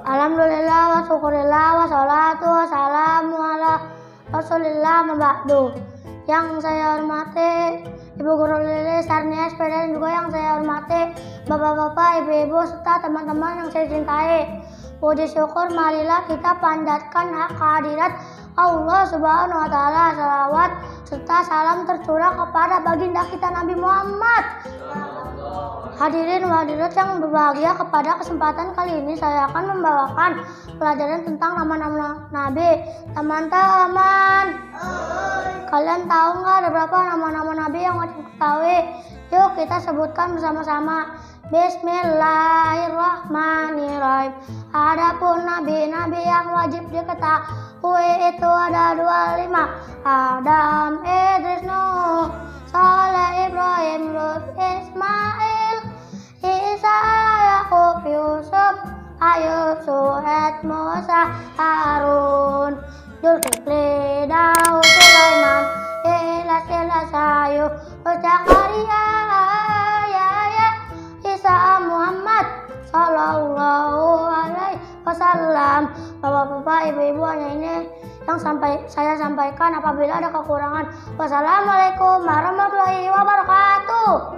Alhamdulillah wa syukurillah wa salatu wa salamu ala rasulillah maba'du. Yang saya hormati Ibu Guru Lili, Sarnia, dan juga yang saya hormati Bapak-bapak, Ibu-ibu, serta teman-teman yang saya cintai. Puji syukur marilah kita panjatkan hak kehadirat Allah Subhanahu wa Ta'ala. Salawat serta salam tercurah kepada baginda kita Nabi Muhammad. Hadirin hadirat yang berbahagia, pada kesempatan kali ini saya akan membawakan pelajaran tentang nama-nama Nabi. Teman-teman, kalian tahu nggak ada berapa nama-nama Nabi yang wajib ketahui? Yuk kita sebutkan bersama-sama. Bismillahirrahmanirrahim. Adapun nabi-nabi yang wajib diketahui itu ada 25. Adam, Idris, Nuh, Saleh, Ibrahim, Lut, Ismail, Isa, Yakub, Yusuf, Ayub, Suhaib, Musa, Harun, Zulkifli, Daud, Sulaiman, Ilyas, Ayub, Zakaria, Yahya, Isa, Muhammad sallallahu alaihi wasallam. Bapak-bapak, ibu-ibu, hanya ini yang saya sampaikan. Apabila ada kekurangan, wassalamualaikum warahmatullahi wabarakatuh.